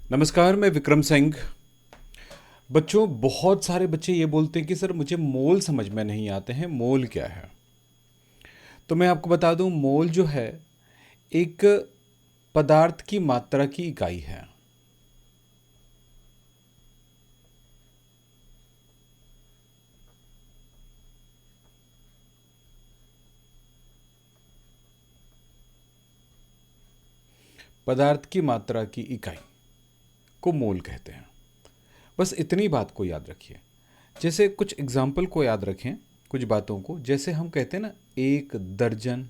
नमस्कार, मैं विक्रम सिंह। बच्चों, बहुत सारे बच्चे ये बोलते हैं कि सर मुझे मोल समझ में नहीं आते हैं, मोल क्या है। तो मैं आपको बता दूं, मोल जो है एक पदार्थ की मात्रा की इकाई है। पदार्थ की मात्रा की इकाई को मोल कहते हैं। बस इतनी बात को याद रखिए। जैसे कुछ एग्जाम्पल को याद रखें, कुछ बातों को। जैसे हम कहते हैं ना, एक दर्जन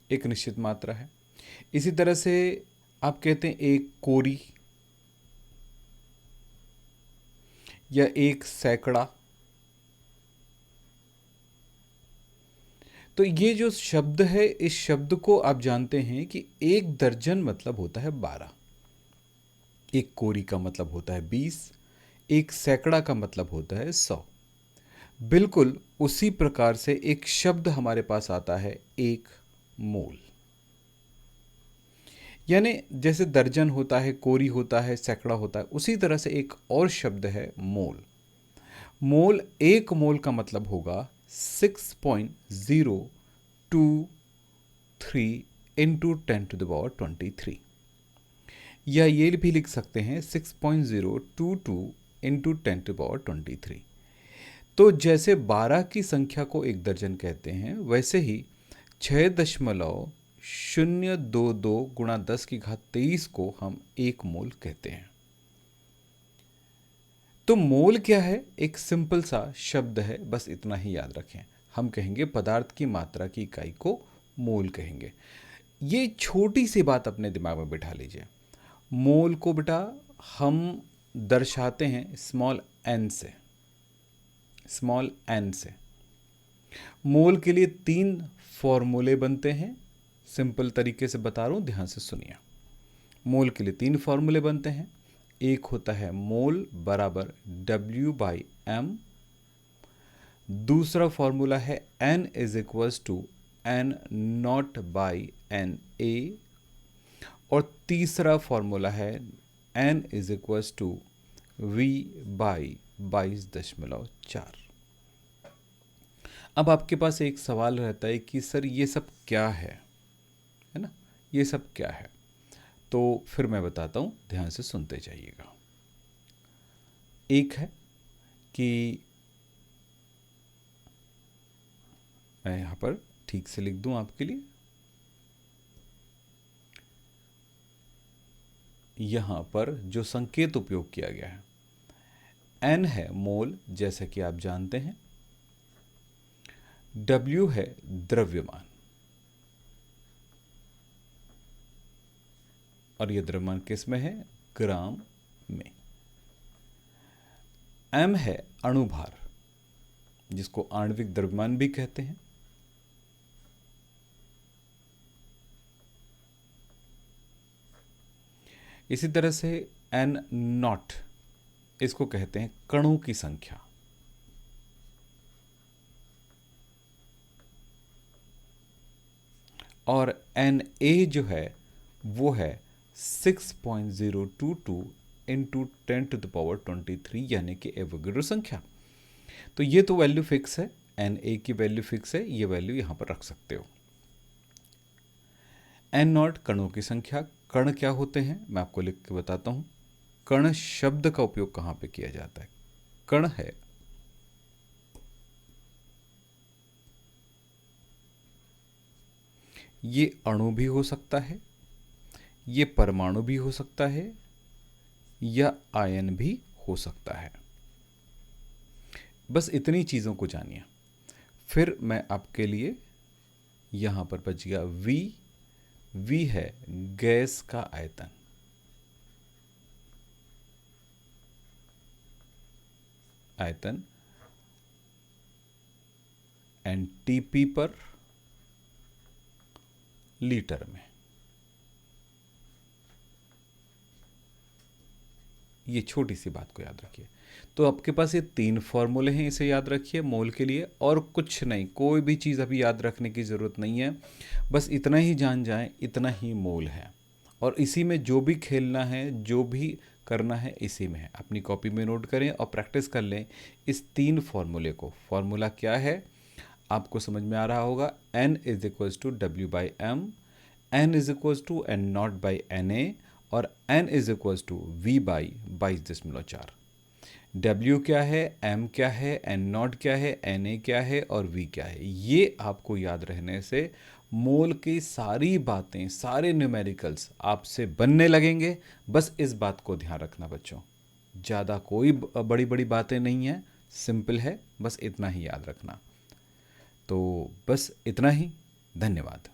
एक निश्चित मात्रा है। इसी तरह से आप कहते हैं एक कोरी या एक सैकड़ा। तो ये जो शब्द है, इस शब्द को आप जानते हैं कि एक दर्जन मतलब होता है 12, एक कोरी का मतलब होता है 20, एक सैकड़ा का मतलब होता है 100। बिल्कुल उसी प्रकार से एक शब्द हमारे पास आता है, एक मोल। यानी जैसे दर्जन होता है, कोरी होता है, सैकड़ा होता है, उसी तरह से एक और शब्द है मोल। मोल, एक मोल का मतलब होगा 6.023 इंटू 10⁻23। या ये भी लिख सकते हैं 6.022 इंटू 10⁻23। तो जैसे 12 की संख्या को एक दर्जन कहते हैं, वैसे ही 6.022 गुणा 10⁻23 को हम एक मोल कहते हैं। तो मोल क्या है? एक सिंपल सा शब्द है, बस इतना ही याद रखें। हम कहेंगे पदार्थ की मात्रा की इकाई को मोल कहेंगे। ये छोटी सी बात अपने दिमाग में बिठा लीजिए। मोल को बेटा हम दर्शाते हैं स्मॉल एन से। स्मॉल एन से मोल के लिए 3 फॉर्मूले बनते हैं। सिंपल तरीके से बता रहा हूं, ध्यान से सुनिए। मोल के लिए 3 फॉर्मूले बनते हैं। एक होता है मोल बराबर W/m। दूसरा फॉर्मूला है N is equals to N0/NA। और तीसरा फॉर्मूला है N is equals to V/22.4। अब आपके पास एक सवाल रहता है कि सर ये सब क्या है ना, ये सब क्या है? तो फिर मैं बताता हूँ, ध्यान से सुनते जाइएगा। एक है कि मैं यहाँ पर ठीक से लिख दूँ आपके लिए। यहाँ पर जो संकेत उपयोग किया गया है, N है मोल, जैसे कि आप जानते हैं। W है द्रव्यमान, और यह द्रव्यमान किस में है? ग्राम में। M है अणुभार, जिसको आणविक द्रव्यमान भी कहते हैं। इसी तरह से N0, इसको कहते हैं कणों की संख्या। और Na जो है वो है 6.022 इंटू 10⁻23, यानी कि एवोगेड्रो संख्या। तो ये तो वैल्यू फिक्स है, Na की वैल्यू फिक्स है, ये वैल्यू यहां पर रख सकते हो। N0 कणों की संख्या। कण क्या होते हैं मैं आपको लिख के बताता हूं। कण शब्द का उपयोग कहां पे किया जाता है? कण है ये अणु भी हो सकता है, ये परमाणु भी हो सकता है, या आयन भी हो सकता है। बस इतनी चीज़ों को जानिए। फिर मैं आपके लिए यहां पर बच गया V। V है गैस का आयतन। आयतन NTP पर लीटर में। ये छोटी सी बात को याद रखिए। तो आपके पास ये 3 फॉर्मूले हैं, इसे याद रखिए मोल के लिए, और कुछ नहीं, कोई भी चीज़ अभी याद रखने की ज़रूरत नहीं है। बस इतना ही जान जाएं, इतना ही मोल है। और इसी में जो भी खेलना है, जो भी करना है, इसी में है। अपनी कॉपी में नोट करें और प्रैक्टिस कर लें इस 3 फॉर्मूले को। फॉर्मूला क्या है आपको समझ में आ रहा होगा, n is equals to W by M, n is equals to N nought by N A, और n is equals to v by 22.4। W क्या है, M क्या है, N नॉट क्या है, Na क्या है और V क्या है, ये आपको याद रहने से मोल की सारी बातें, सारे न्यूमेरिकल्स आपसे बनने लगेंगे। बस इस बात को ध्यान रखना बच्चों, ज़्यादा कोई बड़ी बड़ी बातें नहीं हैं, सिंपल है, बस इतना ही याद रखना। तो बस इतना ही, धन्यवाद।